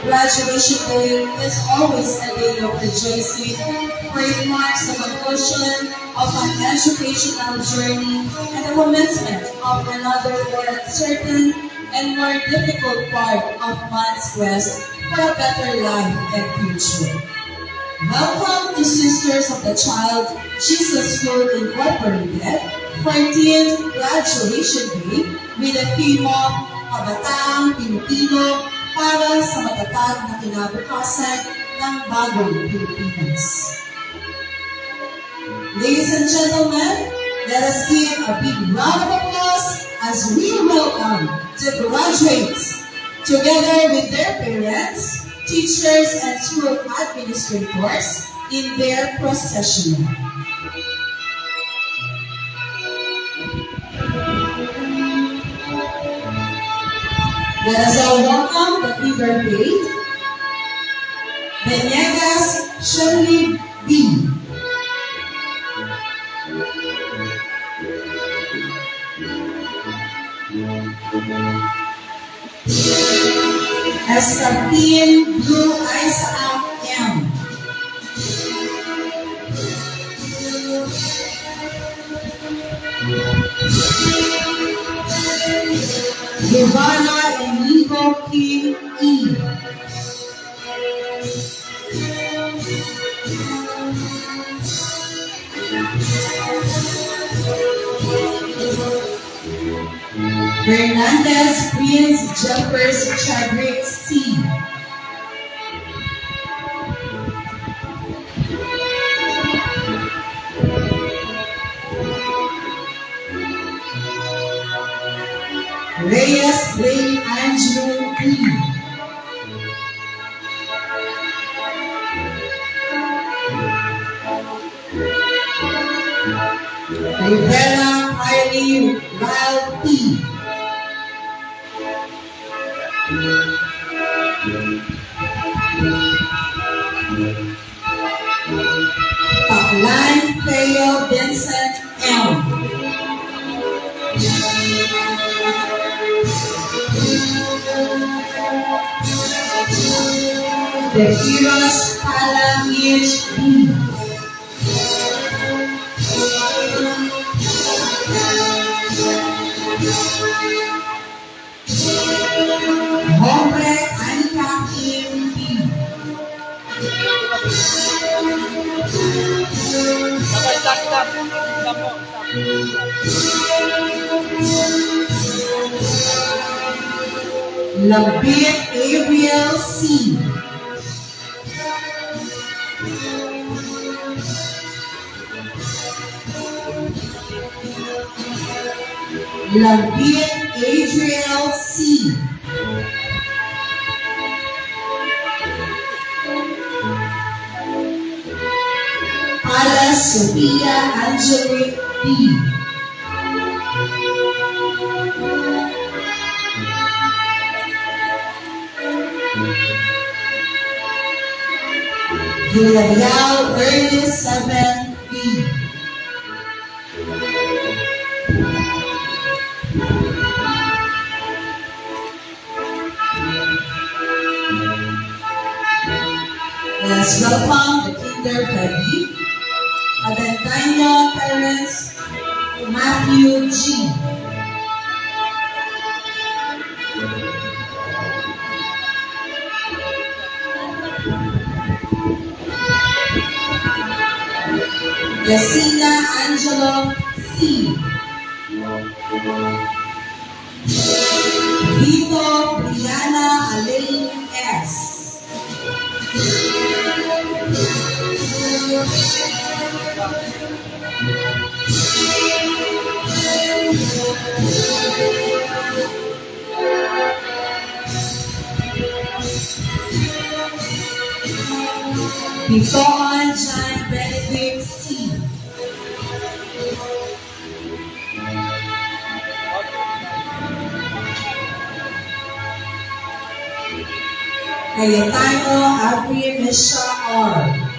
Graduation day is always a day of rejoicing, for it marks the conclusion of an educational journey and the commencement of another more uncertain and more difficult part of man's quest for a better life and future. Welcome to Sisters of the Child Jesus School Incorporated 14th Graduation Day with the theme of Kabataang Pilipino para sa matatag na kinabukasan ng bagong Pilipinas. Ladies and gentlemen, let us give a big round of applause as we welcome the graduates together with their parents, teachers, and school administrators in their procession. Let us all welcome the Tiber Faith, Benegas Shirley B. Escapin Blue Isaac M. Giovanna Enigo Kim E. Hernandez Prince Jeffers Chadwick C. Reyes Ray Andrew P. Rivera Kylie Lyle P. Paklan Theo Vincent M. The Heroes Palamich B. Hombre Anika Kim B. Labit Ariel C. Labit Adriel C. Pala Sophia Angelique B. Villarreal Ernest 7 B. Let's welcome the Kinder Baby, Aventino Terence Matthew G. Yesenia Angelo C. Vito Brianna Alain S. Bitoan John Benedict C. Cayetano Avril Misha R.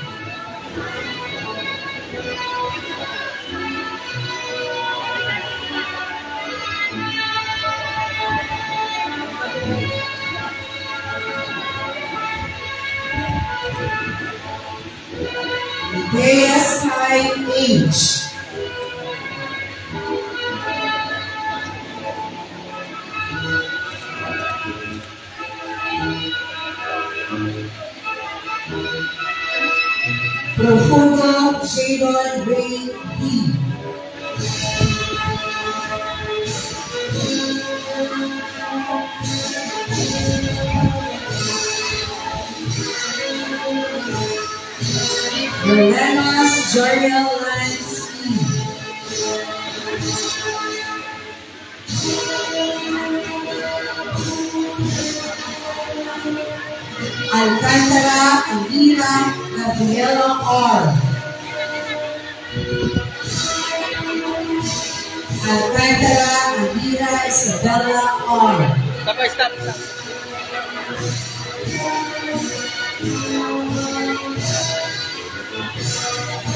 Reyes Kai H. Profundo Jadon Ray D. Morenos Joriel Lance E. Alcantara Alira Gabriela R. Alcantara Alira Isabella R. Stop.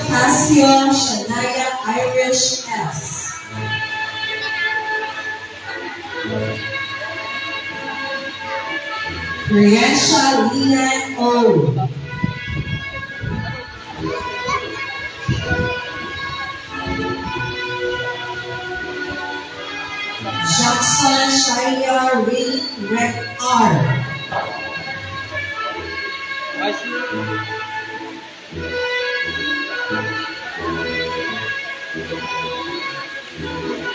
Passion Shania Irish S. Priyansha Leanne O. Jackson Shaya Ray Rec R. I see.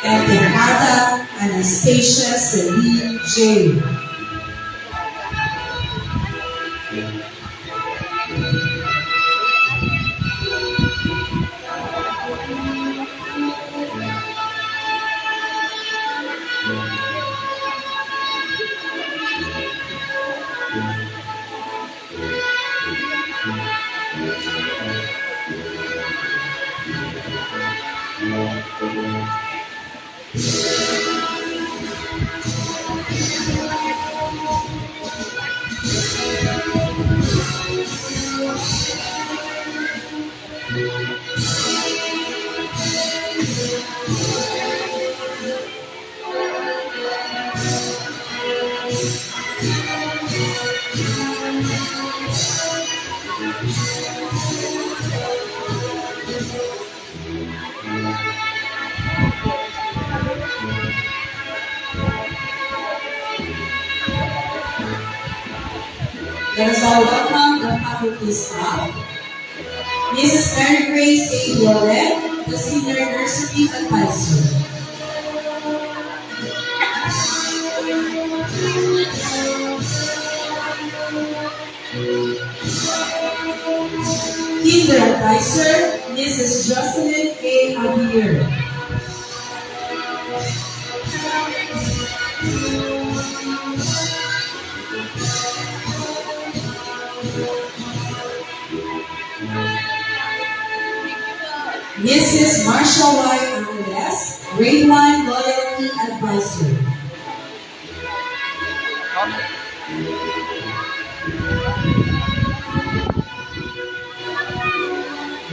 And Renata Anastasia Celine J. Let us all welcome the faculty staff. Mrs. Mary Grace A. Violet, the Senior University Advisor. Kinder Advisor, Mrs. Jocelyn A. Javier. Mrs. Marsha Y. Angeles, Grade 1 Loyalty Advisor.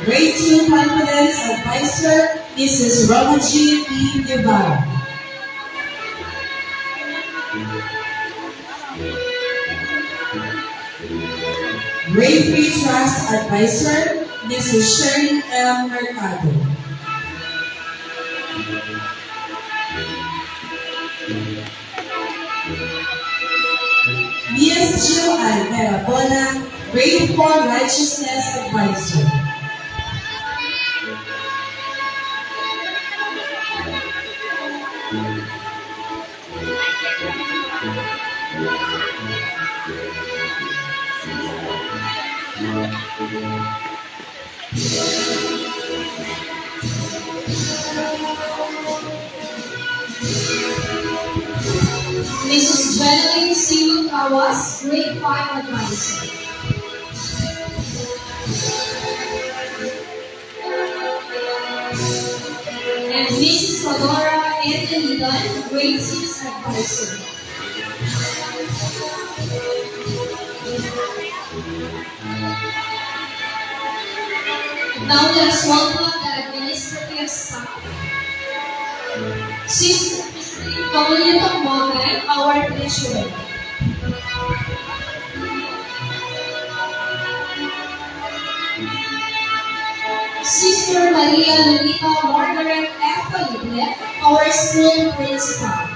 Grade 2 Confidence Advisor, Mrs. Romaji E. Guevara. Grade 3 Trust Advisor, Mrs. Shirley L. Mercado. Ms. Jill Alvera Bona, Grade 4 Righteousness Advisor. Mrs. Jeneline C. Kawas, Grade 5 Advisor. And Mrs. Fedora Anthony Dunn, Grade 6 Advisor. Now let us welcome the administrative staff. Sister Christine Paulina Tokbogan, our treasurer. Sister Maria Lolita Margaret F. Felipe, our school principal.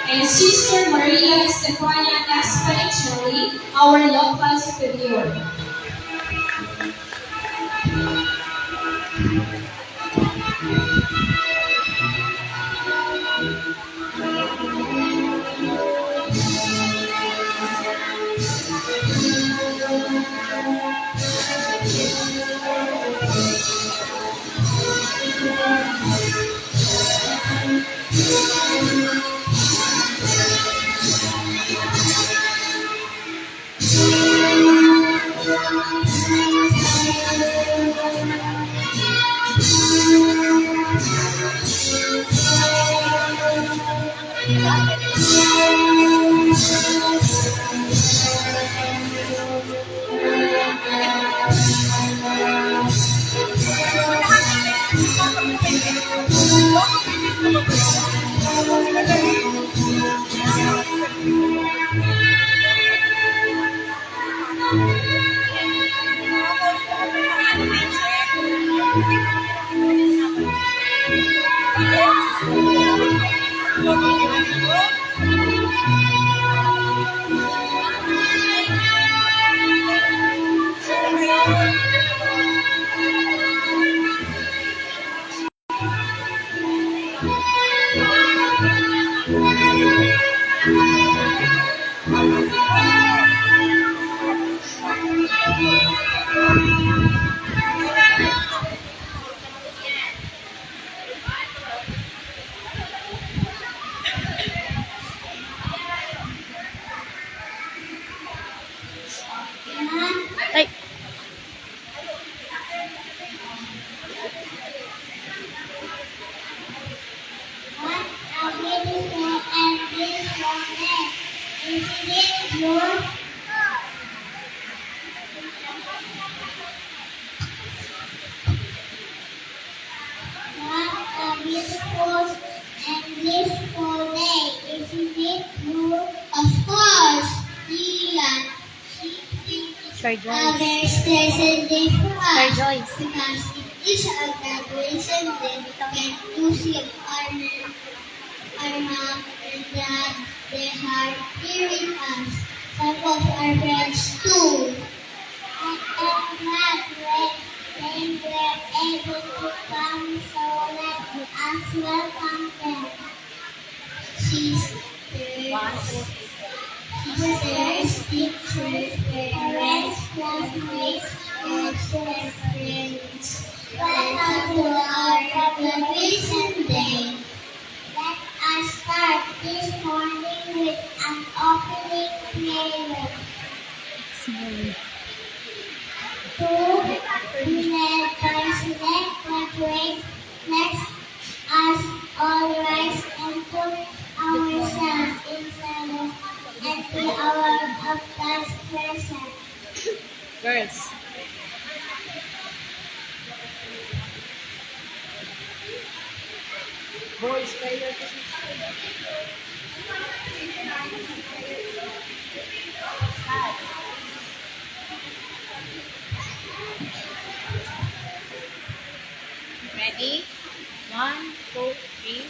And Sister Maria Stefania S. Panichelli, our local superior. Ay, What a beautiful and blissful day, isn't it, Blue? Of course, Leah. Sir A Joyce. very special day for Sir us Joyce. because it is a graduation day and to see our mom and dad, they are here with us. Some of our friends too. I am glad they were able to come, so let us welcome them. Sisters, teachers, parents, classmates, and friends. Welcome to our graduation day. Let us start this morning with an opening prayer. To be led by select graduates, let us all rise and put ourselves in silence and be aware of God's presence. Girls. Boys, kayo. Ready? 1, 2, 3.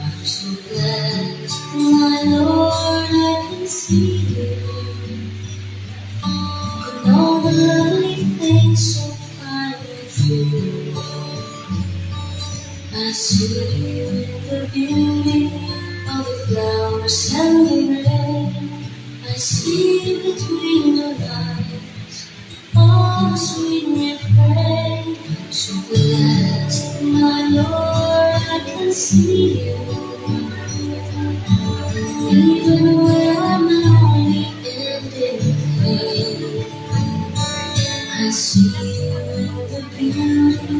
I'm so glad, my Lord, I can see you. And all the lovely things so fine with you. I see you in the beauty of the flowers and the rain. I see between the lines all the sweet refrain. So glad, my Lord, I can see you. Even when I'm lonely and in pain, I see you in the beauty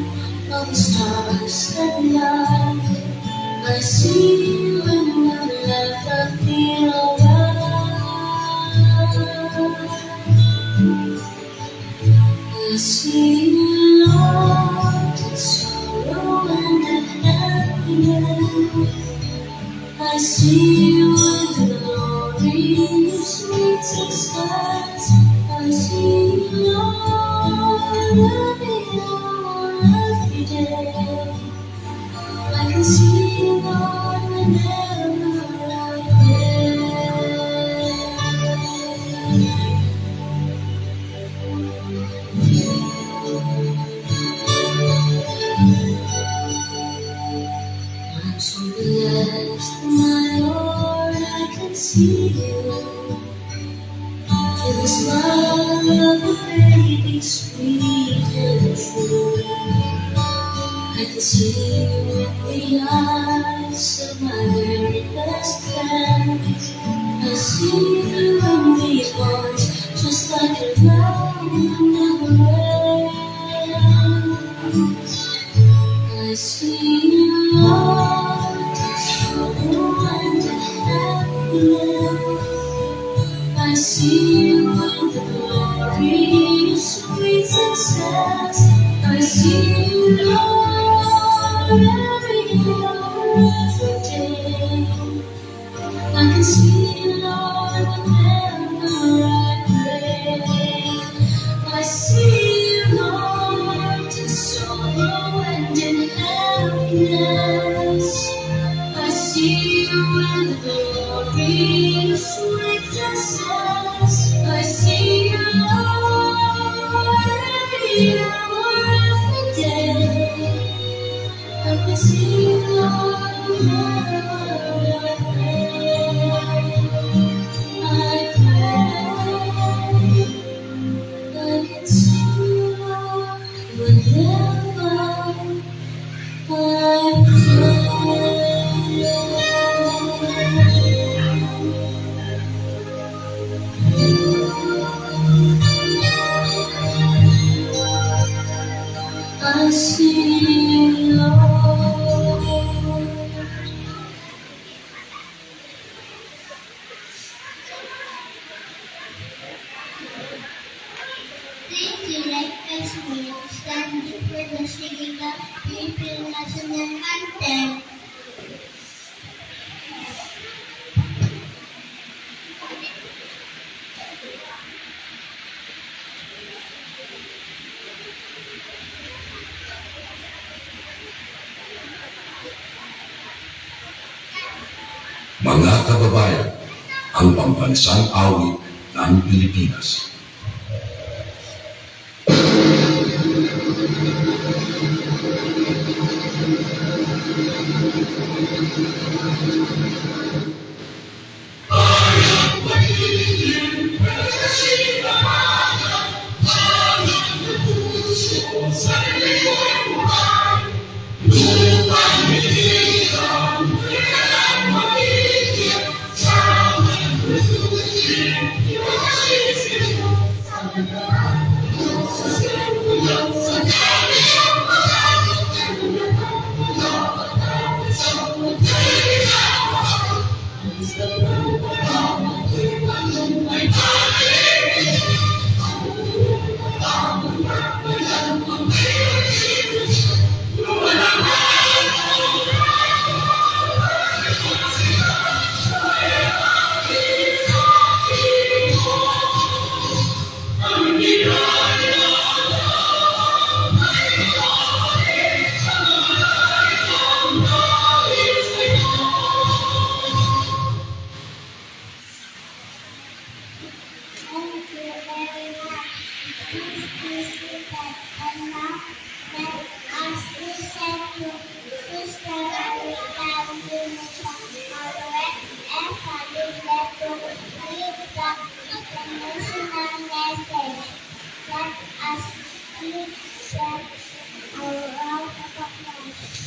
of the stars at night. I see you in the life I feel alright. I see you, Lord, in sorrow and happiness. I see you in the glory of sweet success. I see you, Lord, every hour, every day. I can see you, Lord, whenever I pray. I'm so blessed, my Lord, I can see you. In the smile of a baby, sweet and true. I can see you in the eyes of my very best friends. I see you in these ones, just like a love never ends. I see you, Lord, in sorrow and happiness. I see you in the glory of sweet success. I see you, Lord, every hour, every day. I can see you, Lord, whenever I pray. I see you, Lord, in sorrow and in happiness. I see you in the glory of sweet success. I see you, Lord, every hour, every day. I can see you, Lord, whenever I pray. I pray. I can see you, Lord, whenever I see you, Lord. Please select as me stand for the singing of Philippine national anthem. Mga kababayan, ang pambansang awit ng Pilipinas. Thank you very much. Please be seated. And now, let us listen to Sister Marita Unisa Margaret and Father to read the international message. Let us give them a round of applause.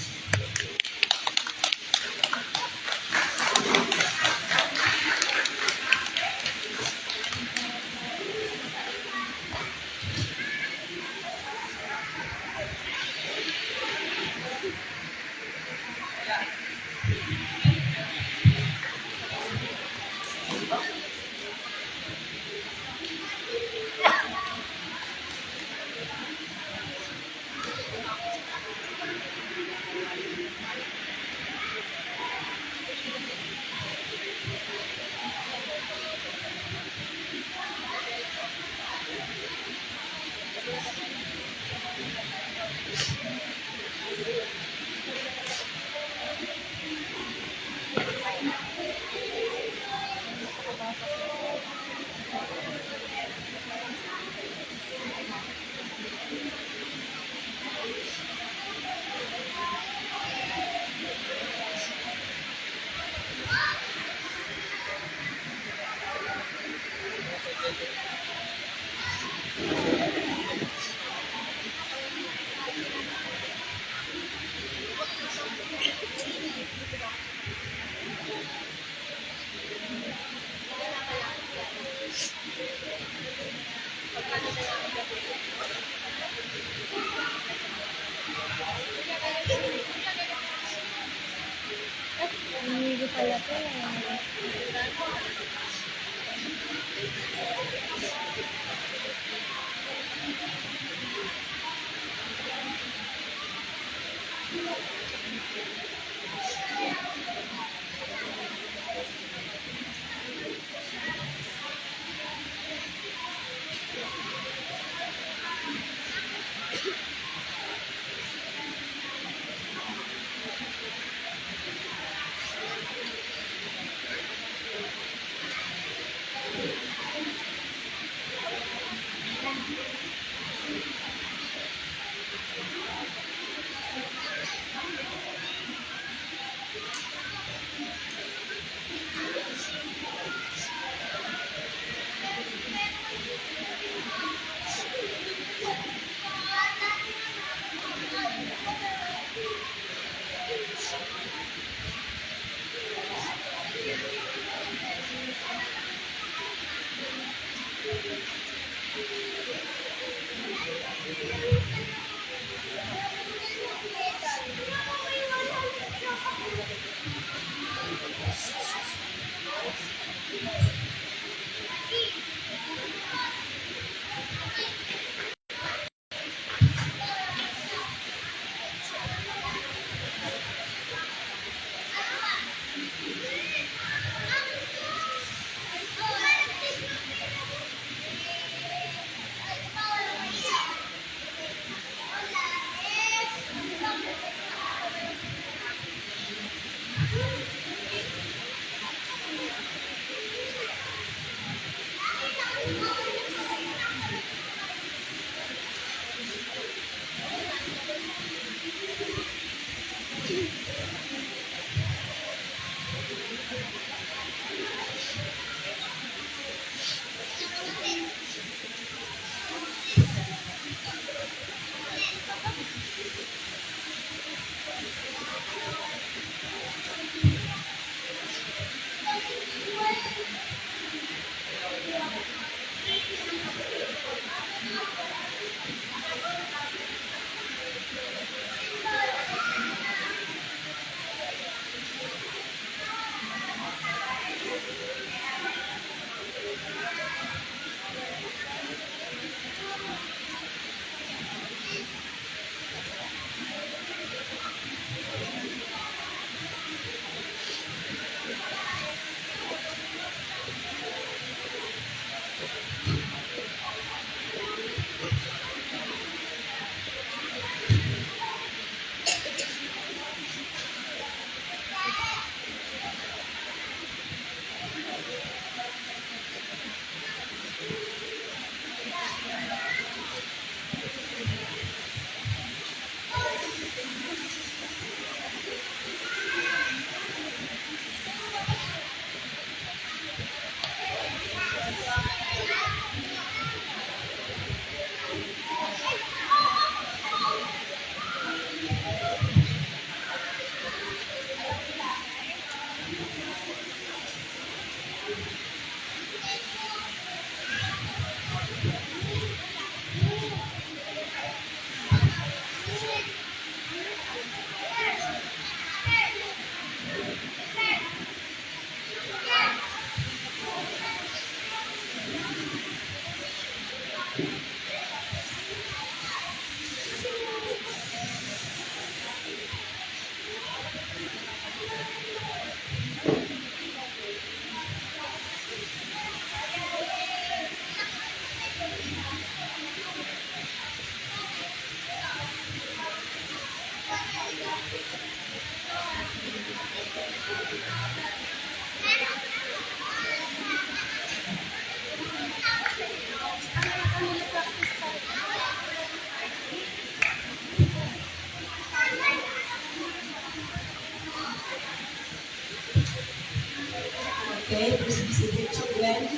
Okay, please be seated, children.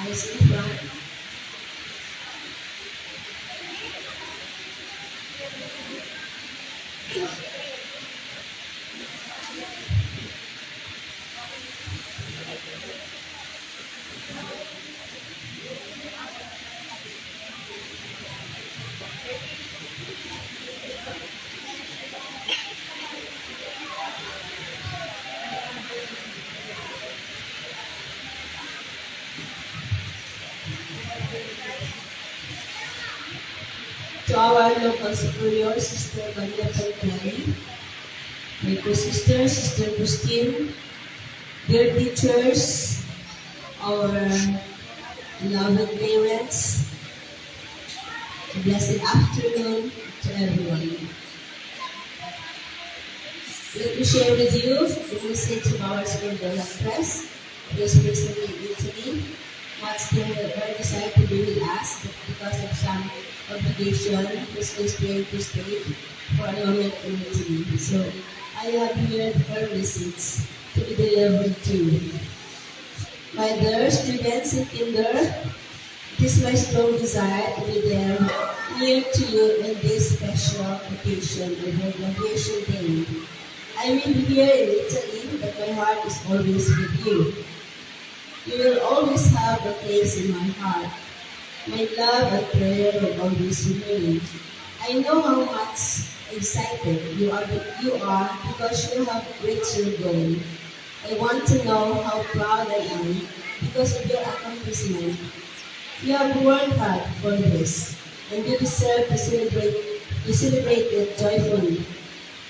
Eyes in front. our local superior, Sister Maria Pelteri, my co-sister, Sister Christine, dear teachers, our beloved parents, a blessed afternoon to everyone. Let me share with you the message of our school development press, who is recently in Italy. What's their desire to be with us, but because of some obligation, was constrained to stay for a moment in Italy. So I have here her message to be delivered to you. My dear students in kinder, it is my strong desire to be there near to you in this special occasion of your graduation day. I will be here in Italy, but my heart is always with you. You will always have a place in my heart. My love and prayer will always remain. I know how much excited you are because you have reached your goal. I want to know how proud I am because of your accomplishment. You have worked hard for this, and you deserve to celebrate it joyfully.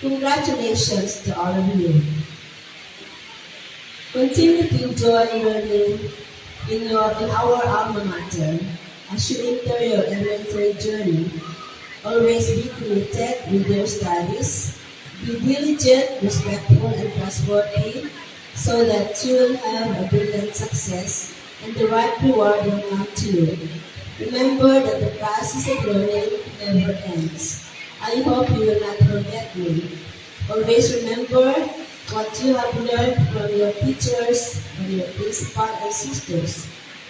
Congratulations to all of you. Continue to enjoy learning in our alma mater as you enter your elementary journey. Always be committed with your studies. Be diligent, respectful, and trustworthy so that you will have a brilliant success and the right reward will come to you. Remember that the process of learning never ends. I hope you will not forget me. Always remember what you have learned from your teachers, from your principal and sisters.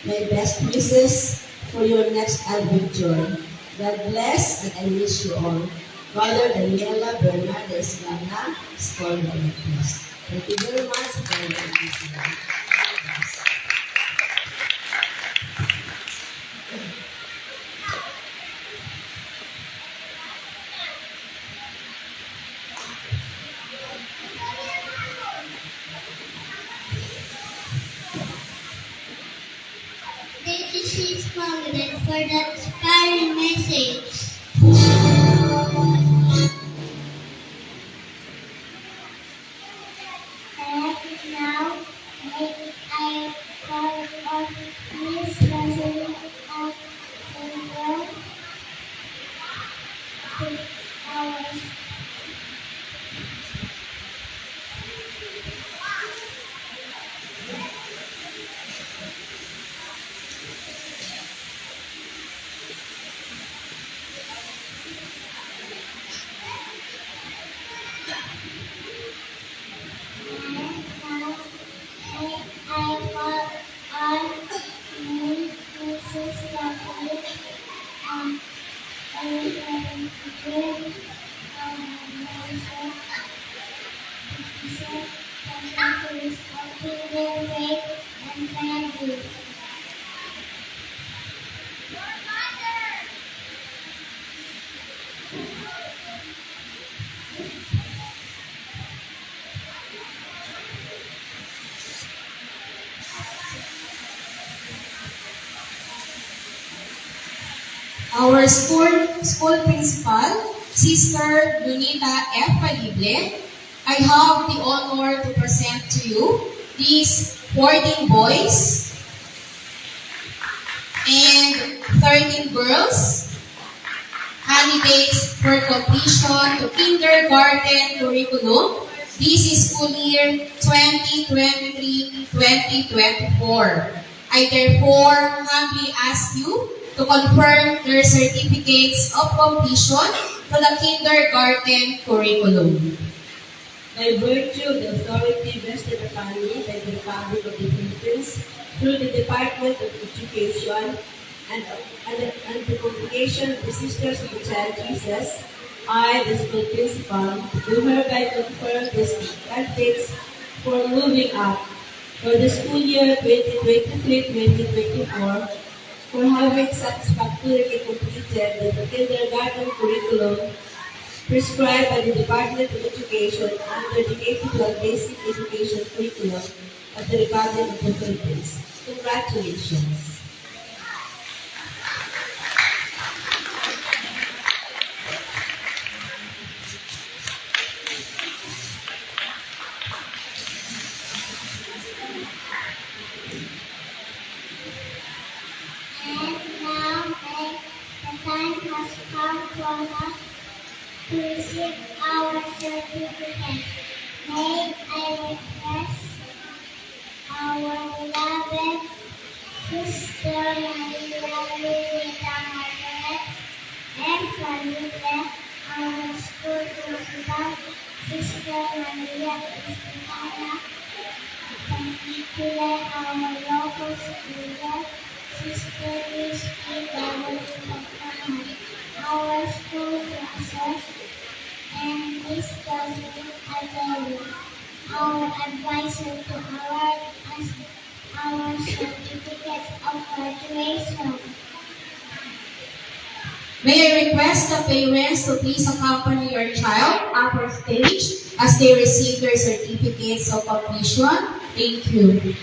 My best wishes for your next adventure. God bless and I wish you all. Mother Daniela Bernardes Gana, School Directors. Thank you very much for your attention. God bless. Thank you, Sis Margaret, for that inspiring message. And now, may I call on Miss Rosalie of Central to our Our school principal, Sister Lunita F. Palible, I have the honor to present to you these 14 boys and 13 girls, candidates for completion to kindergarten curriculum. This is school year 2023-2024. I therefore humbly ask you to confirm their certificates of completion to the kindergarten curriculum. By virtue of the authority vested upon me by the Republic of the Philippines through the Department of Education and the congregation of the Sisters of the Child Jesus, I, the school principal, do hereby confirm these candidates for moving up for the school year 2023-2024 for having satisfactorily completed the kindergarten curriculum prescribed by the Department of Education under the K-12 Basic Education Curriculum of the Republic of the Philippines. Congratulations. receive our certificate. May I request our beloved Sister Maria Lolita Margaret and Felipe, our school principal, Sister Maria Espinala, particular our local school, Sister Christy Bawal, our school classes, and Miss Josephine Adele, our advisor to award us our certificates of graduation. May I request the parents to please accompany your child upper stage as they receive their certificates of completion. Thank you.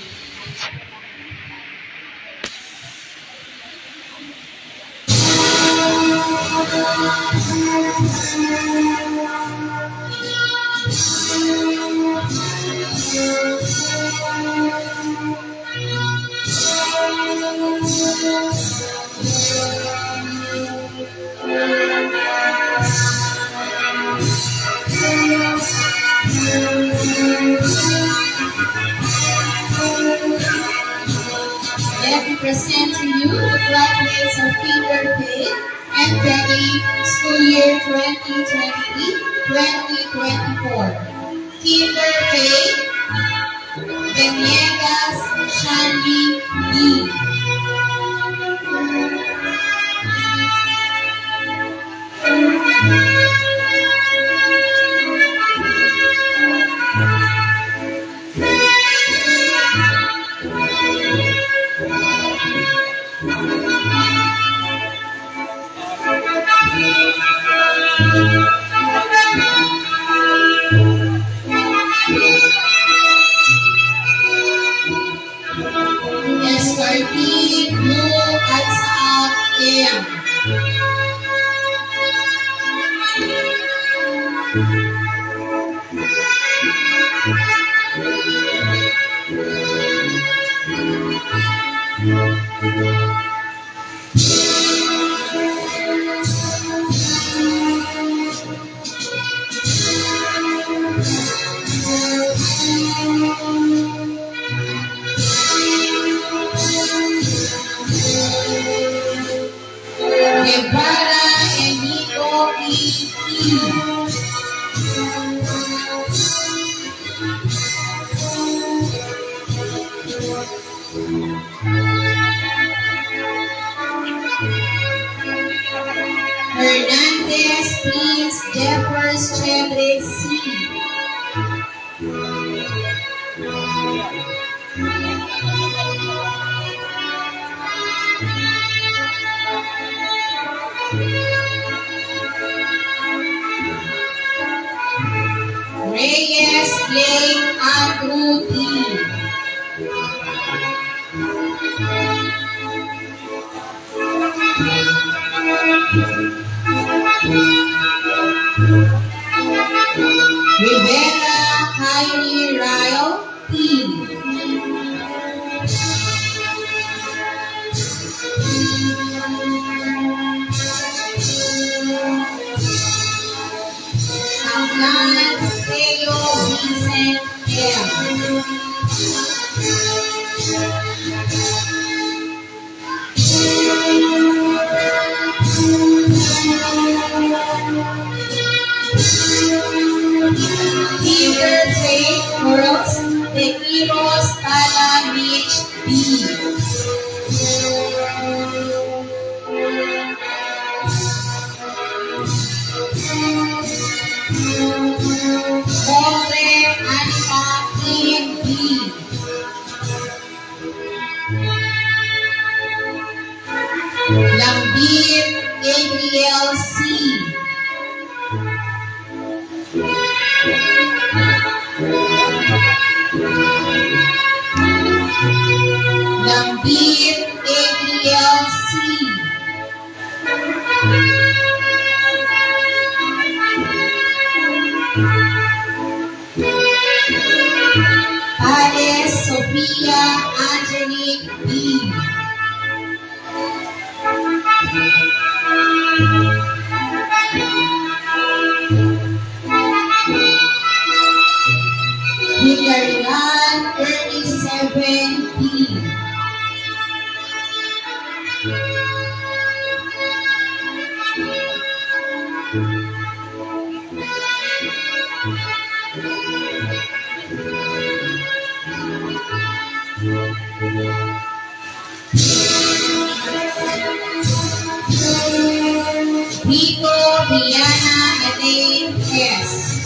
Let me present to you the graduates of Kinder Faith and Penny school year 2023-2024. Kinder Faith, Beniegas Shandy B. SRT Blue at South AM. Guevara Enrico E.T. Hernandez Prince Jeffers Chevre C. Reyes Blake Andrew T. Rivera Kyrie Ryle T. Hanglan Theo Vincent M. Kinder Faith Girls, Tequiros Tala Beach B. Hombre Alpha Ian B. Lambir Gabriel C. Lambir Gabriel C. Pares Sophia Angelique B. Rico Diana Elaine S.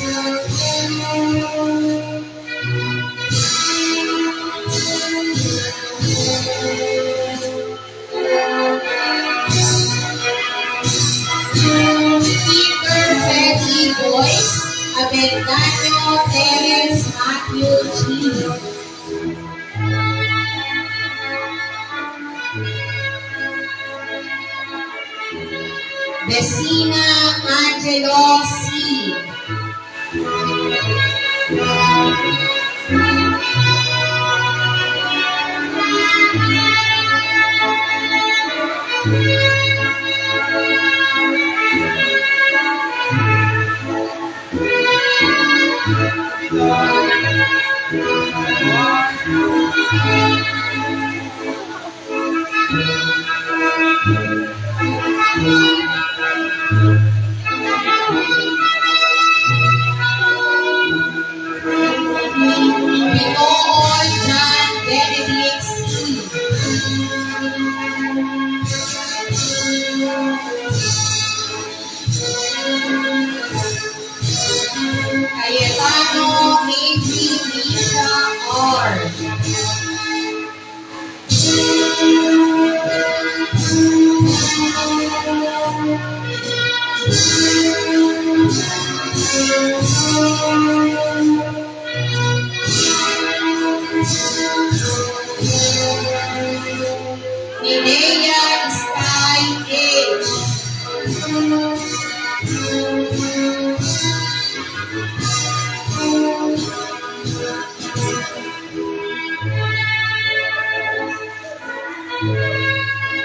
Peter Freddy Boyce, Abeldanyo Perez Matthew G. Vecina Angelo C. Binoy John Benedict C. Cayetano Avery Lisa R. Ninea Sky H.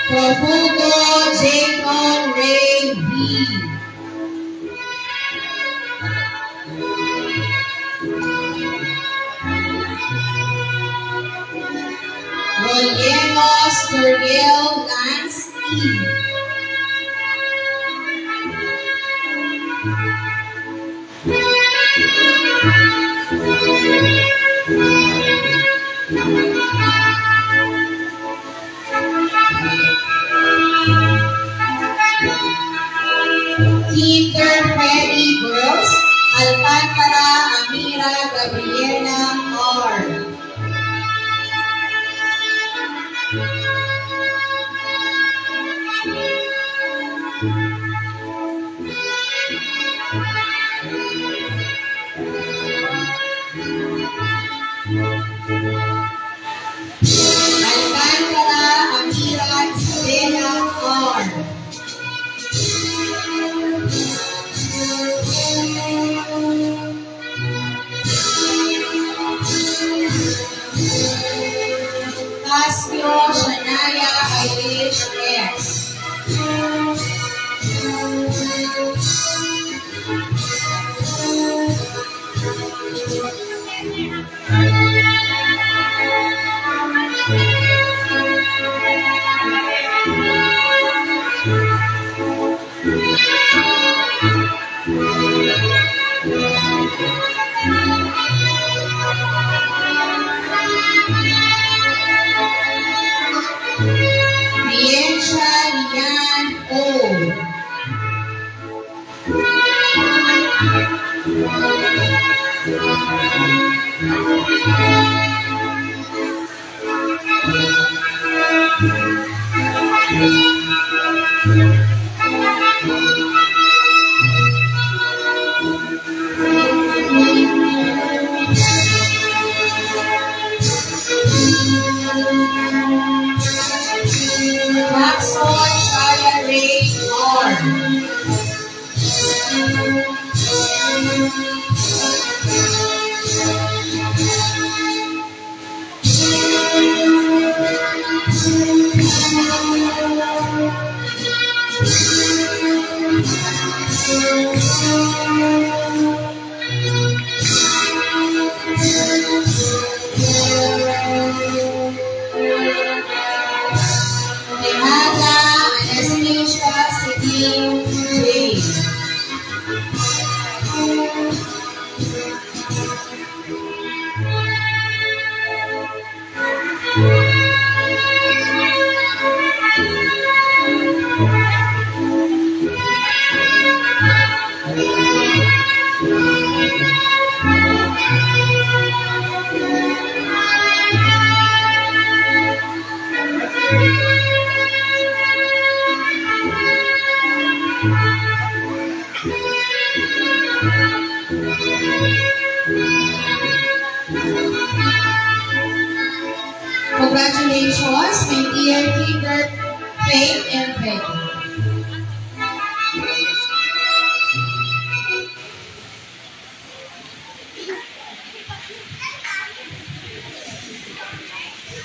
Profugo Jacob Ray V. Rollenos Turgel Lance E. Kinder Freddy Girls, Alcantara Amira Gabriela R. Alcantara Amira Isabela R. Casio Shania Irish X. Riencha Lian O. Maxon Shaya Ray R. Nehata Anastasia Sidney J. Congratulations, my dear Kinder, Faith, and Freddie.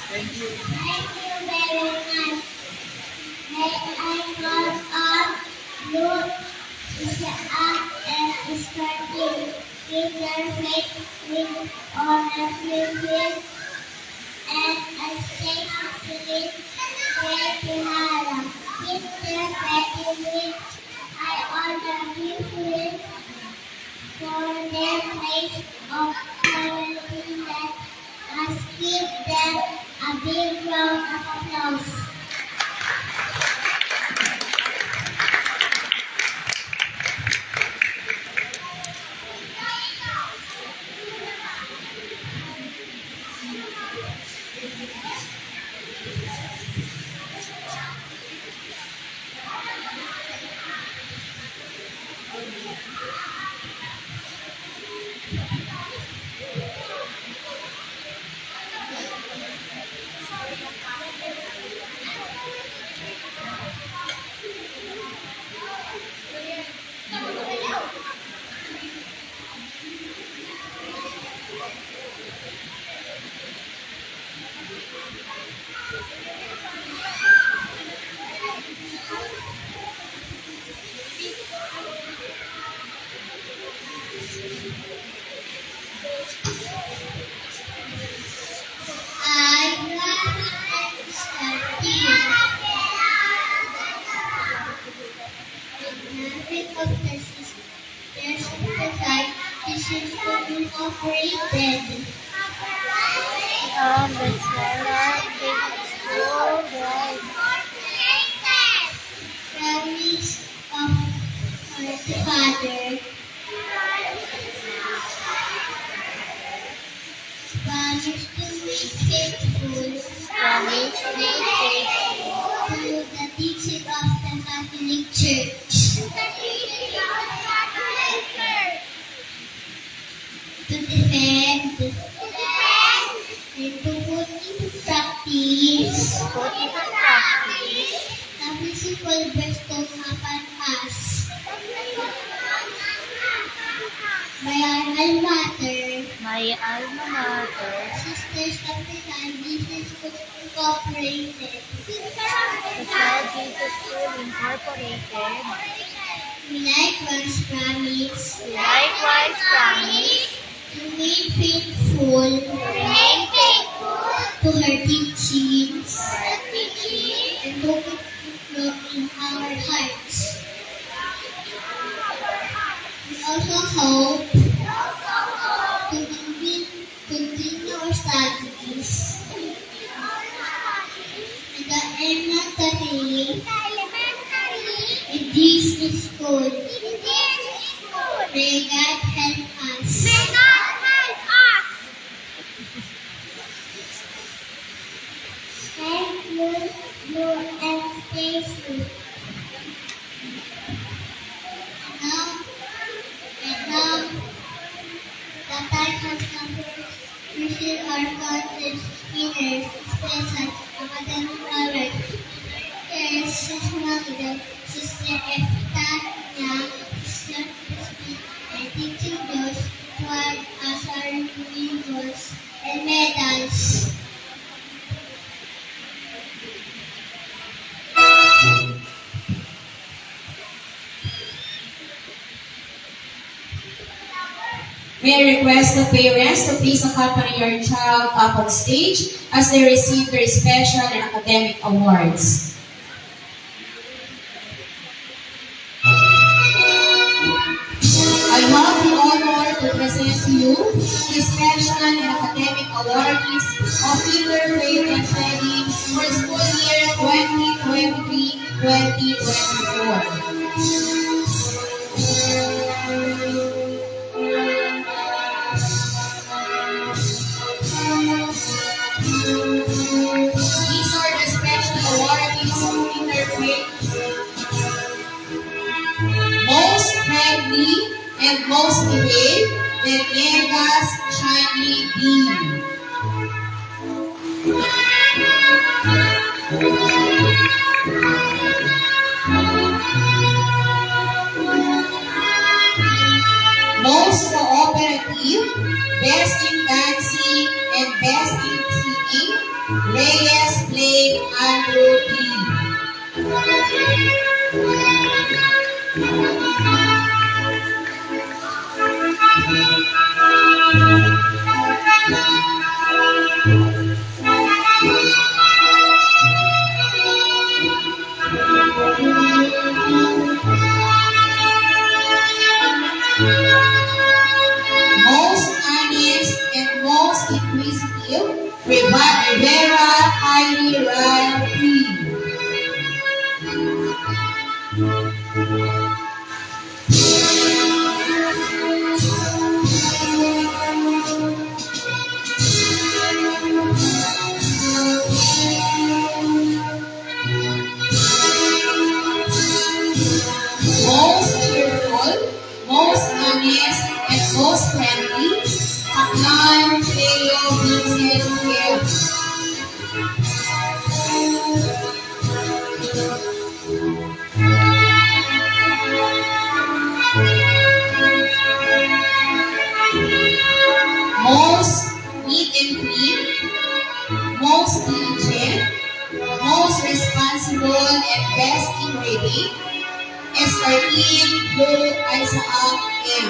Thank you very much. I got up, look, up, and starting interface with honor music, and I say absolute Ketinara. Interface with I honor music for their place of quarantine that has give them a big round of applause. Incorporated. The Sarah Big School Drive. Promise of our Father. Promise to be faithful. Promise to be faithful To the teaching of the Catholic Church. To defend. And to put into practice. put into practice The principle bestowed upon us by our alma mater, my alma mater, Sisters of the Child Jesus School Incorporated. the Child Jesus School Incorporated. We likewise promise We likewise promise to remain faithful to remain faithful to her teachings to our teaching and to keep it flow in our hearts. We also hope to continue our studies in the elementary in this school. May God help us. Thank you, and stay safe. Now, the time has come to receive our contest winners, special academic award. Here is Sister Sister Efta, Sister Crispy, and teaching those who are as our rewards and medals. May I request the parents to please accompany your child up on stage as they receive their special and academic awards. I have the honor to present to you the special and academic awards of Peter, Faith, and Freddie for school year 2023-2024. These are the special awardees of Interfaith. Most friendly and most behaved, Venegas Shani B. Most cooperative, best in dancing, and best in singing, Reyes played Andrew B. Most honest and most inquisitive, Rivera Heidi Ryan P. Most cheerful, most honest, and most friendly, Aklan Cleo Vincent Kev. Most neat and clean, most diligent, most responsible, and best in reading, Escartin Blue Isaac M.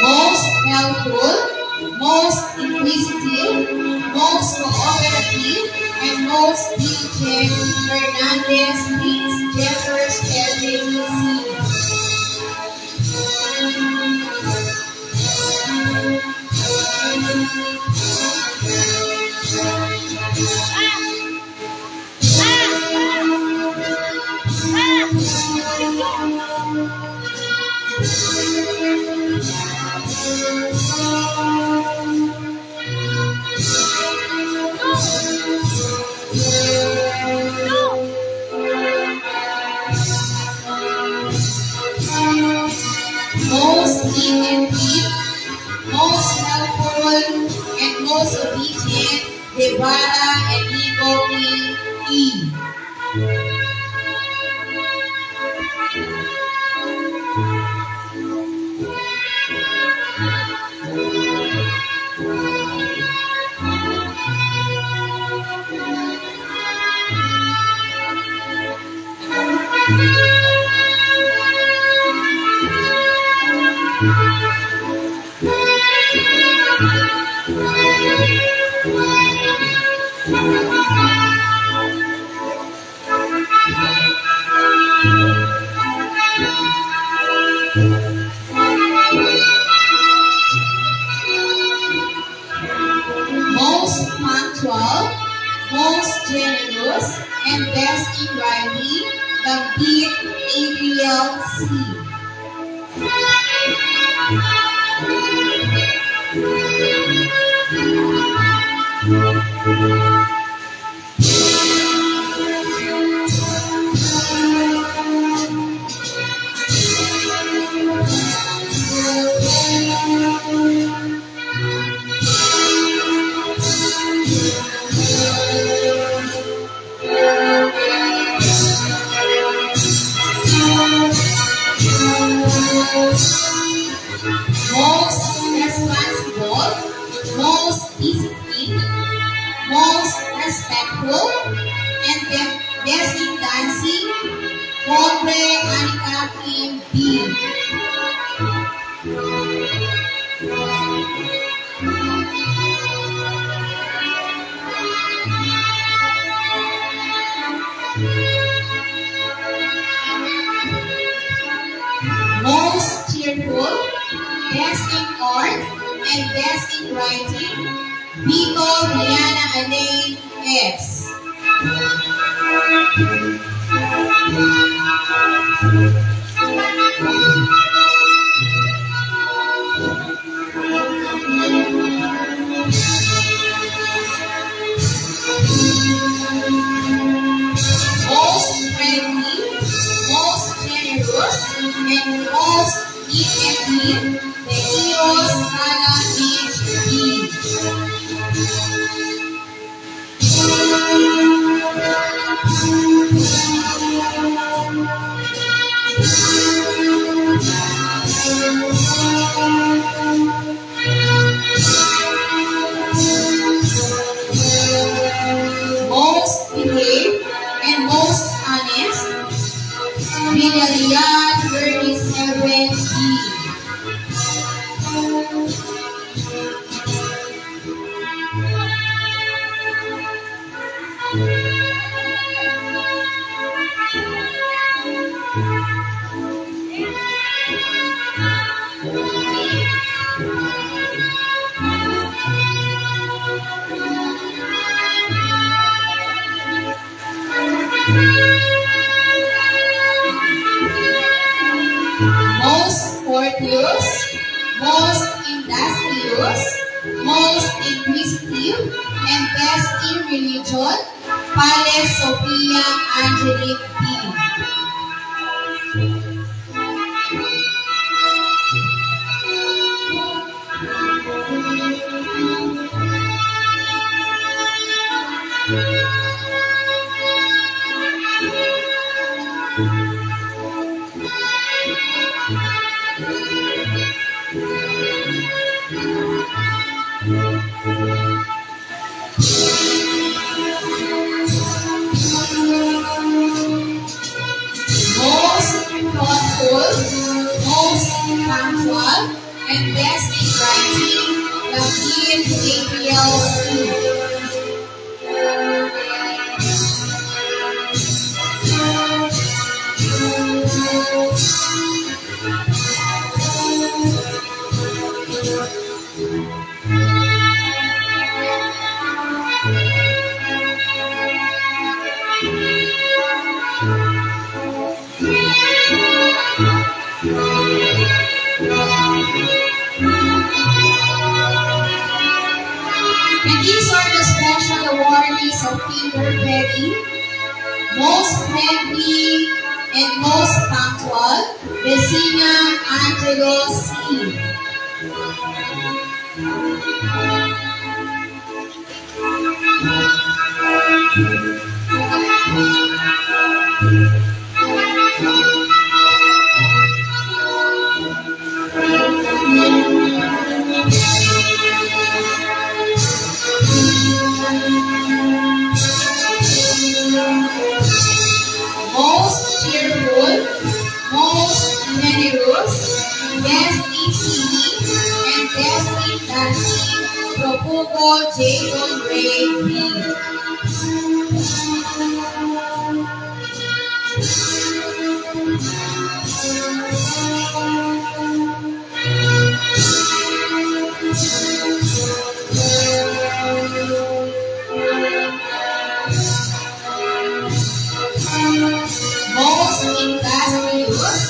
Most helpful, most inquisitive, most cooperative, and most diligent, Fernandez Prince Jeffers Kevin C. Most neat and clean, most helpful, and most obedient, Guevara and Nico E. Most punctual, most generous, and best in writing, Gambit Adriel C. Most responsible, most disciplined, most respectful, and best in dancing, Hombre Anika Kim B. Most cheerful, best in art, and best in writing, Vito Rihanna Elaine S. and most neat and clean, the Eros Gala Beach Beach. Most behaved and most honest, Villarreal 37B. Most courteous, most industrious, most inquisitive, and best in religion, Palace Sophia Angelic B. Most thoughtful, most punctual, and best in writing, David Gabriel C. And these are the special awardees of Kinder Petty. Most friendly and most punctual, Vesina Angelo C. Most cheerful, most generous, best in singing, and best in dancing, Propugo Jacob Ray B. Most industrious,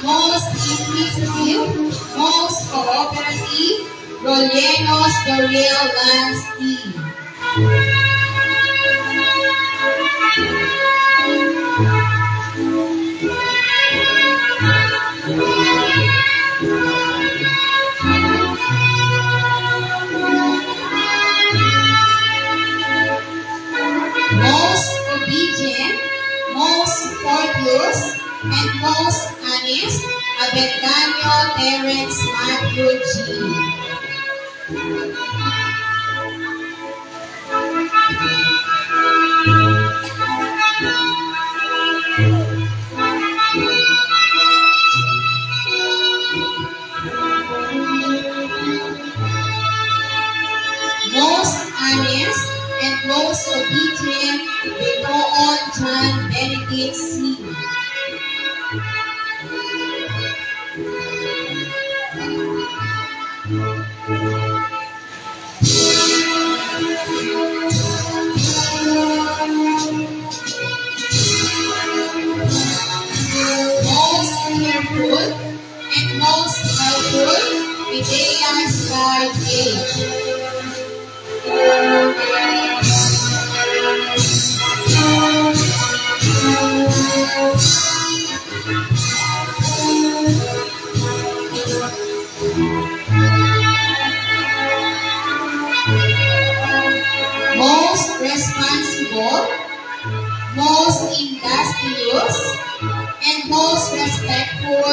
most inquisitive, most cooperative, Rollenos Gabriel Lansky. Most obedient, most courteous, and most honest, Abendanyo Terence Matthew G. Most honest and most obedient, Bitoon John Benedict C. Most careful and most helpful, Medea Sky Age.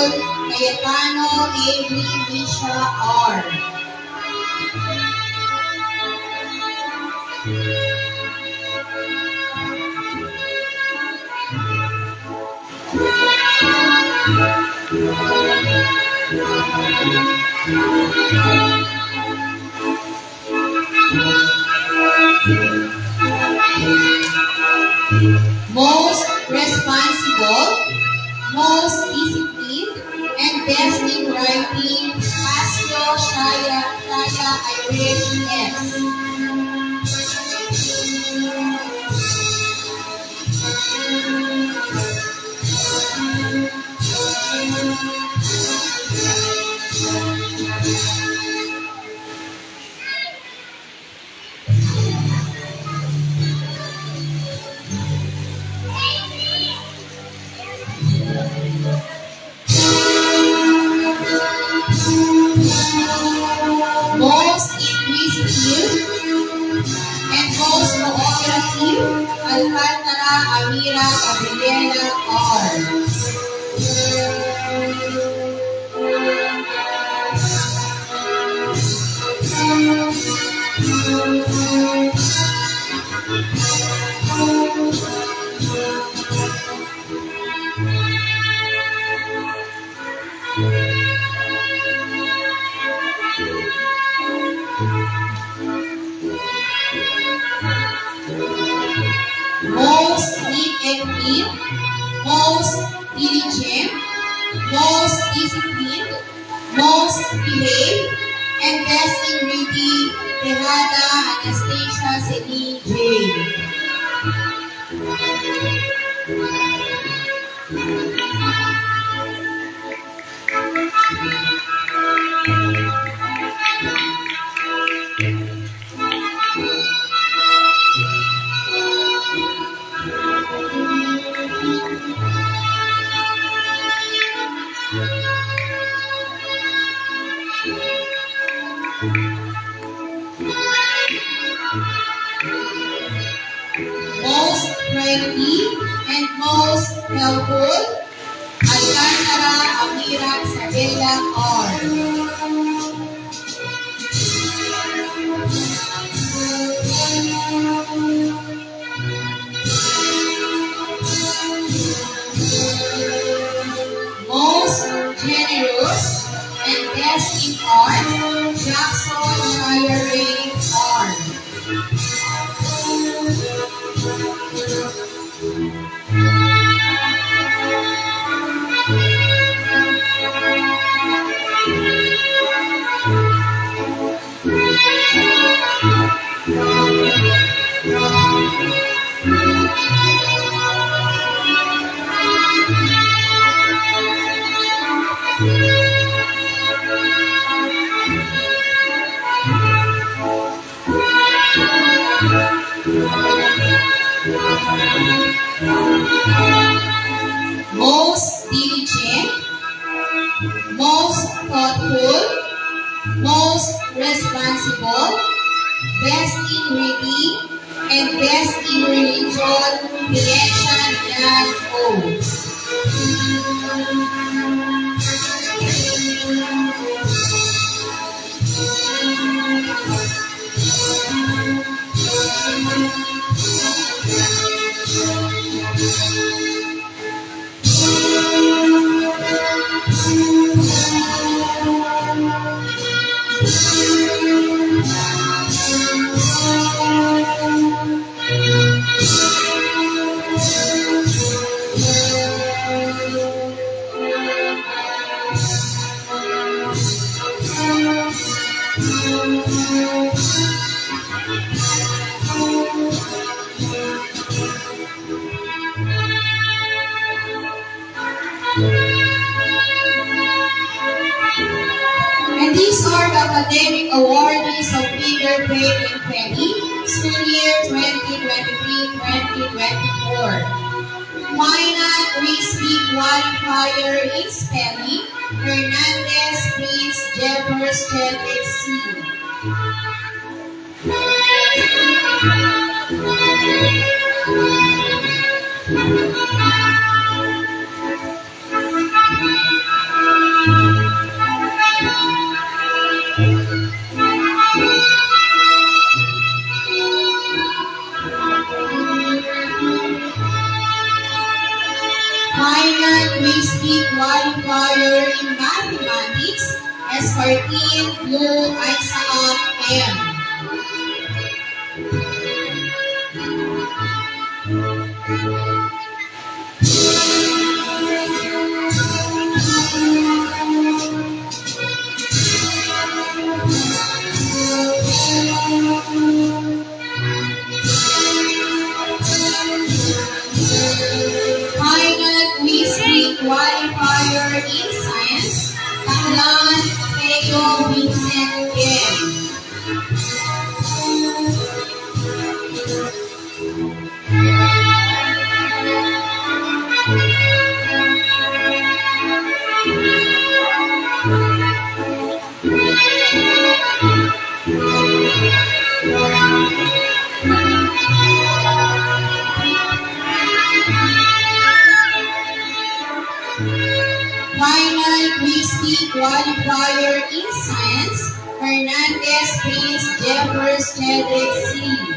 School, Cayetano Avery Misha R. Most responsible, most disciplined, and best in writing, Pasio Shaya Irene S. Most inquisitive and most cooperative, Alcantara Amira Gabriela R. Most neat and clean, most diligent, most disciplined, most behaved, and best in reading, Tejada Anastasia Celine J. Most friendly and most helpful, Alcantara Amira Isabella R. Most generous and best in art, Jackson Shire R. Most diligent, most thoughtful, most responsible, best in reading, and best in religion, election Yan O. And these are the academic awardees of Bigger, Great, and Penny, school year 2023-2024. Final Crispy Qualifier in Spelling, Hernandez Prince Jeffers Cheltex C. qualifier in mathematics, Espartin Blue Isaac M. Final quiz qualifier in science, Taclan Teo Vincent M. Final quiz qualifier in science, Hernandez Prince Jeffers Cedric C.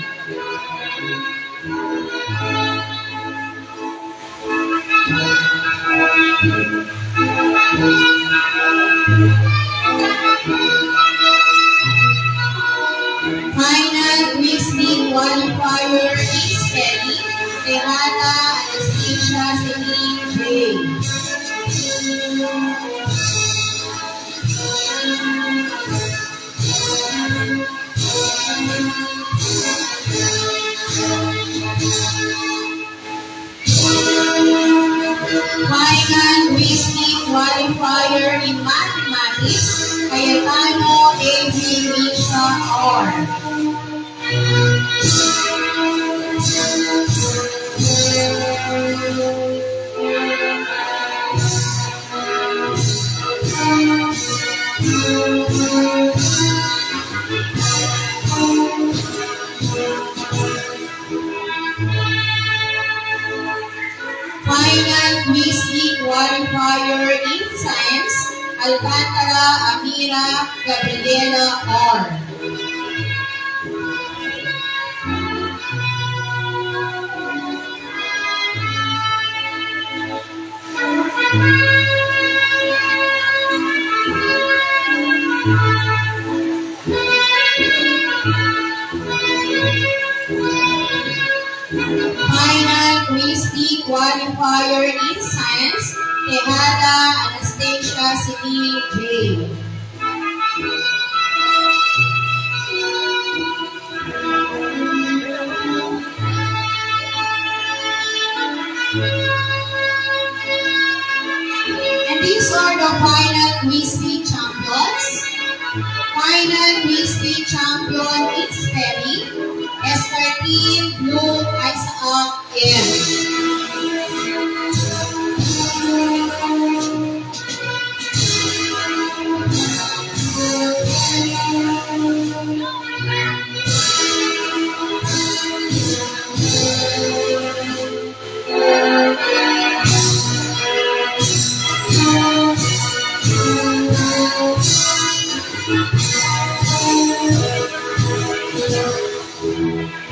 Final quiz qualifier in spelling, Tejada Anastasia Celine J. Final quiz qualifier in mathematics, Cayetano A.V. Misha R. Final quiz qualifier in science, Alcantara Amira Gabriela R. Final quiz qualifier in science, Tejada Anastasia Celine J. And these are the final quiz champions. Final quiz champion in spelling, Espartin Blue Isaac M.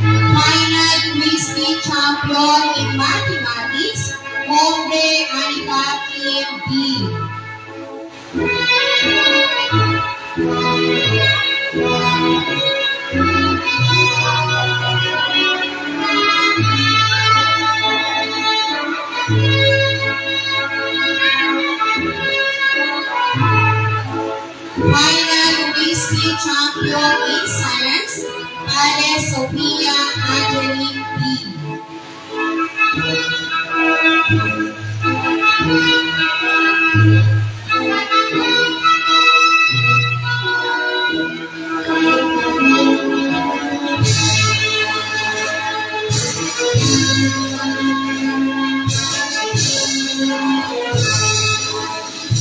Final quiz champion in mathematics, Hombre Anika Kim B. Final quiz champion in science, Ale Sophia Angelique B.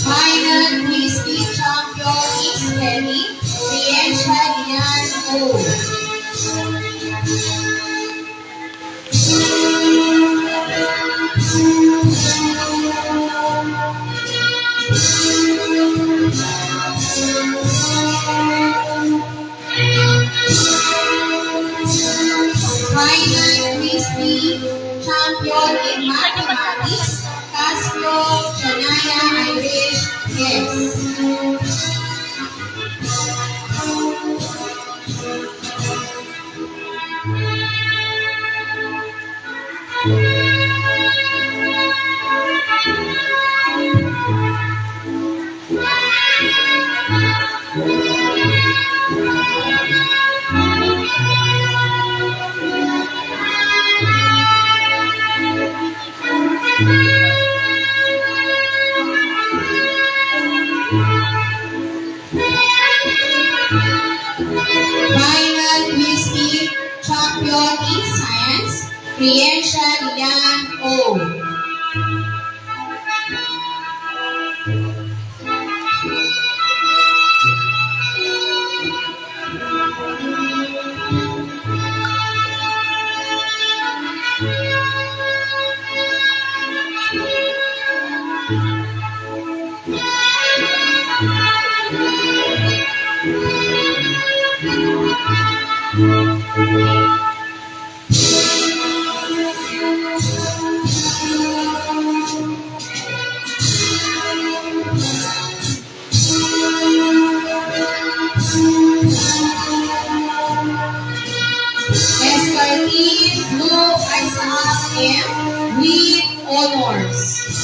Final quiz champion in spelling, Riesha Dian O. Final quiz champion in mathematics, Castro Shania Final Quiz Champion in Science, Priyansha Lian O. SRT Blue Isaac M with honors.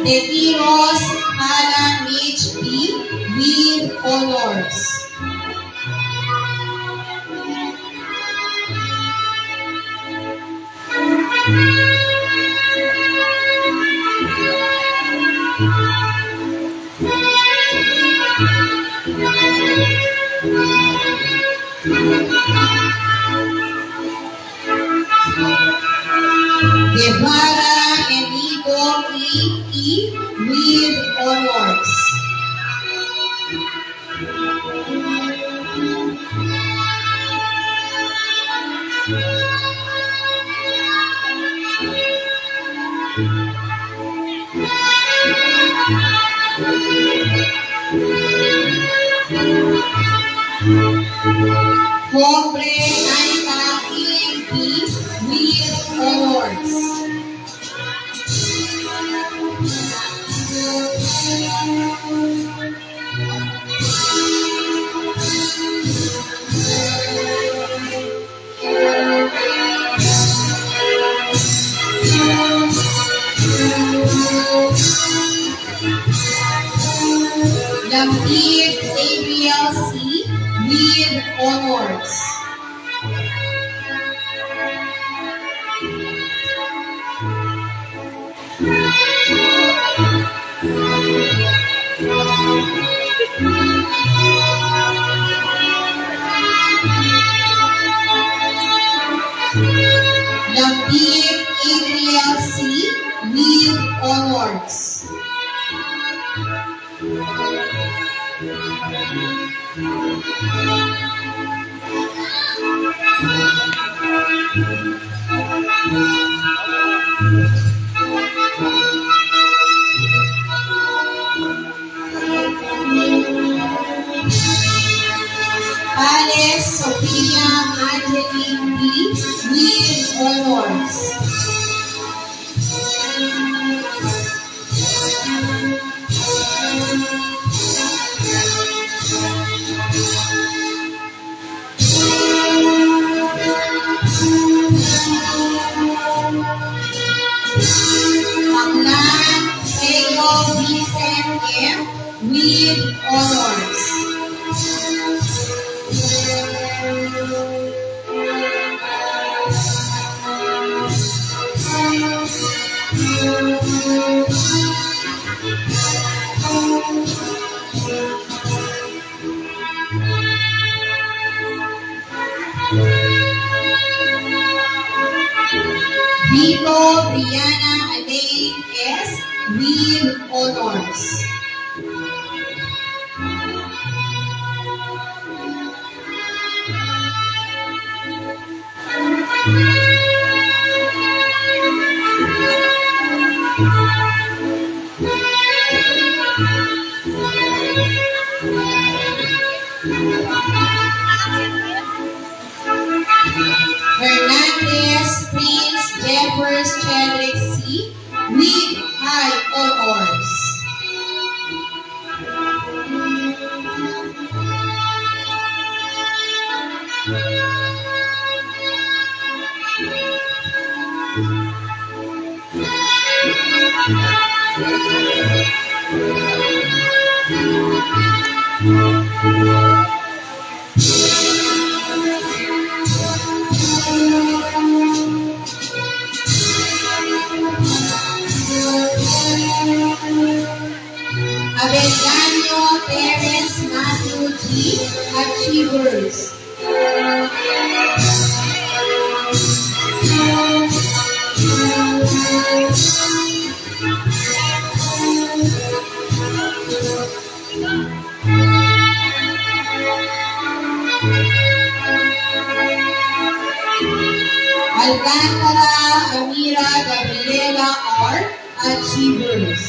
Detiros Alan H. B. with honors. Guevara Enrico E. with honors. Hombre Anika P. with honors. Lampir Gabriel C. with honors. Lampir Gabriel C. with honors. Pales Sophia Angelique B. with honors. Aklan Eo Vincent M. with honors. Vito Brianna Elaine S. with honors. Hernandez Prince Jeffers Chadwick C. with high honors. Abeliano Terence Matthew G. Achievers. Alcantara Amira Gabriela R. Achievers.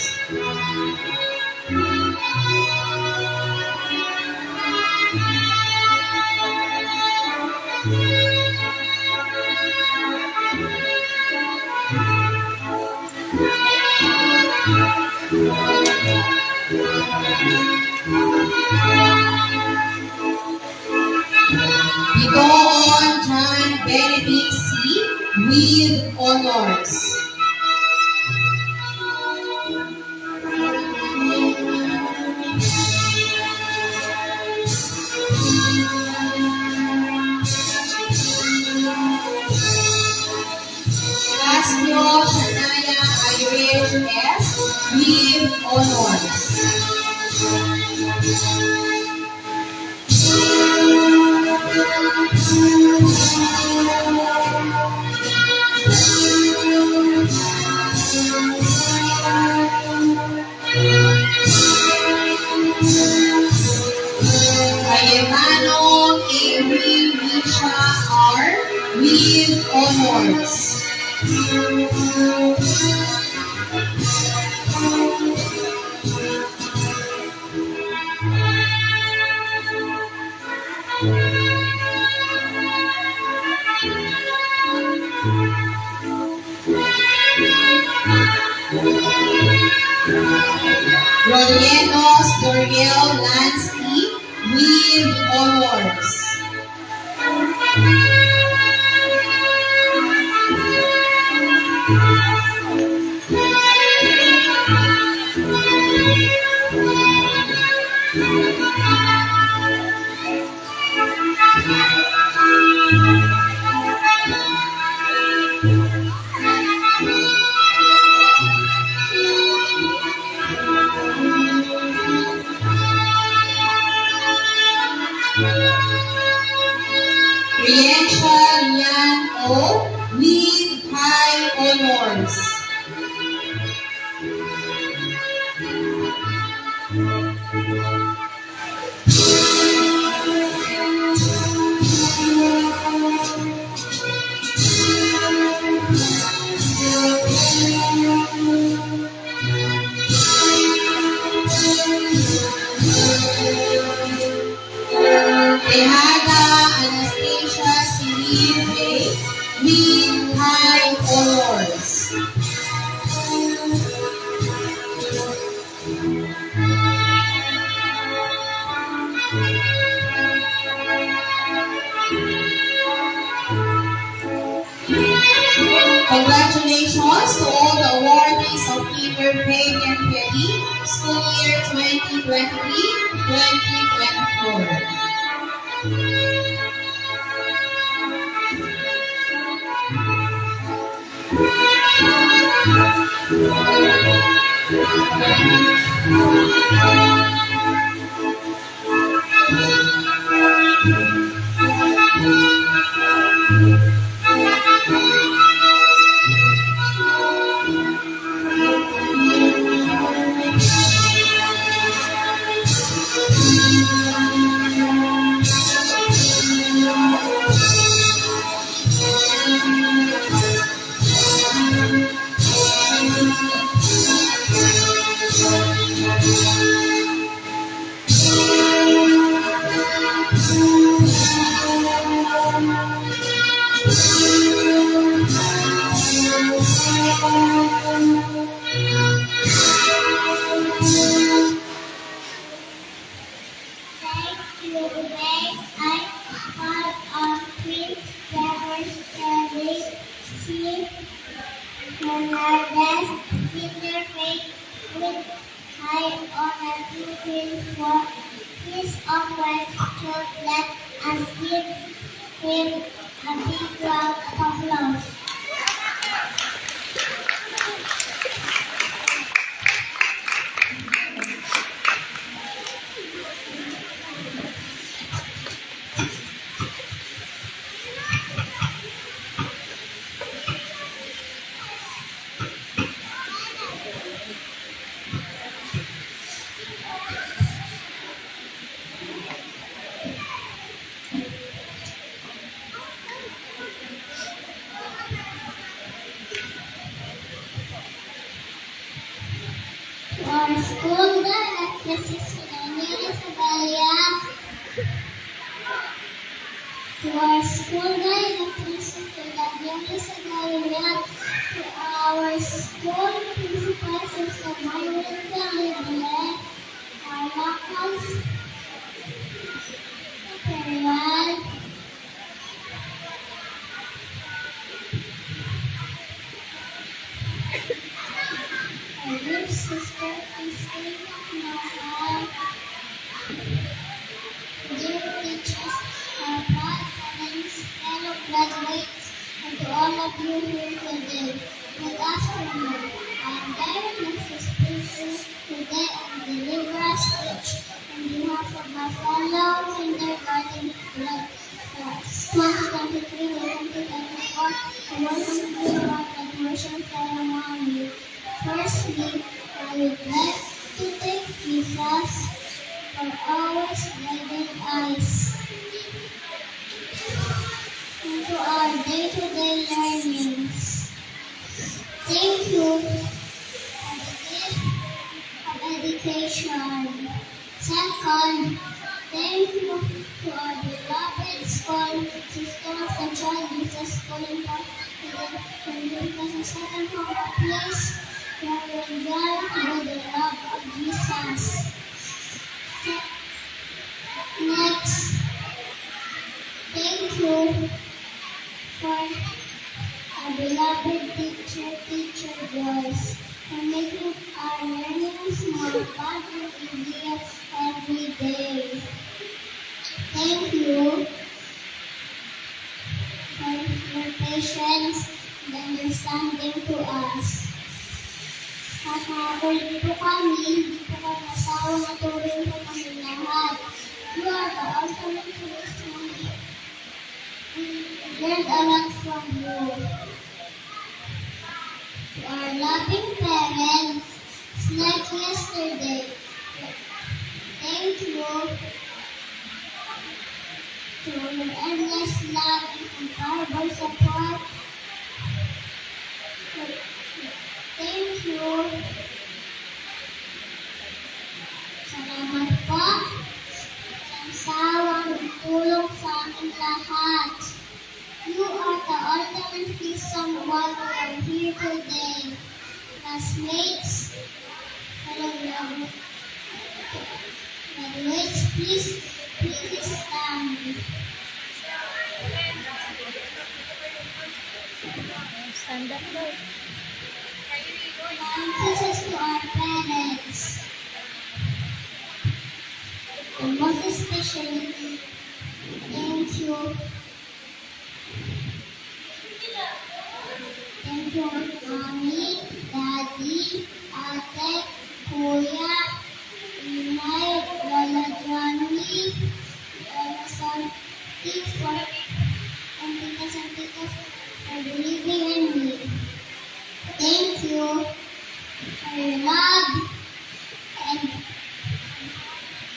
Bigoon John Benedict C. with honors. Casio Shania Irish S. with honors. Cayetano Avery Misha R. with honors. Rolienos Doriel Lansky with honors. Riensha Lian O with high honors. Tejada Anastasia Silve with high honors. Congratulations to all the awardees of Intergrade and Petty School Year 2023-2024. Thank you, Ray. I call on Prince Trevor Sterling, Chief for his upright truth. Let us give him a big round of applause. Our school director, Sister Daniela Sagaya. To our school director, Sister Daniela Sagaya. To our school principal, Sister Myron Galiblet. Our local secretariat. Our dear Sister Christina Mahal. Dear teachers, our proud parents, fellow graduates, and to all of you here today, good afternoon. I'm very much pleased today and deliver a speech on behalf of my fellow kindergarten class 2023 and 2024. I welcome you to our graduation ceremony. Firstly, I would like to thank Jesus for always guiding us into our day-to-day learnings. Thank you for the gift of education. Second, thank you to our beloved school system, Central Jesus School in the second home place where we learn with the love of Jesus. Next, thank you for our beloved teacher Joyce, for making our learnings more fun and easier every day. Thank you for your patience and understanding to us. At nakakuli po kami, hindi po kami masawang natuloy po kami lahat. You are the ultimate wisdom. We learned a lot from you. To our loving parents, it's like yesterday. Thank you to your endless love and incredible support. Thank you. Salamat po sa sawang tulong sa aming lahat. You are the ultimate reason why we are here today. Classmates, fellow graduates, please stand. Stand up daw. Kisses to our parents. And most especially, thank you. Thank you, Mommy, Daddy, Ate, Kuya, Inay, Lola Johnny, Lola Santi, and Tita Santika for believing in me. Thank you for your love and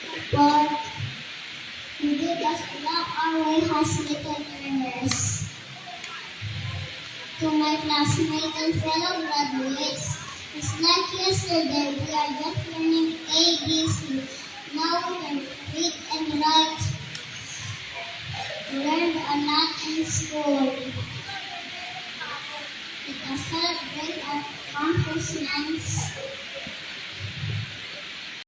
support. You did us along our way as little learners. To my classmates and fellow graduates, it's like yesterday we are just learning ABC. Now we can read and write. We learned a lot in school. It has helped build our accomplishments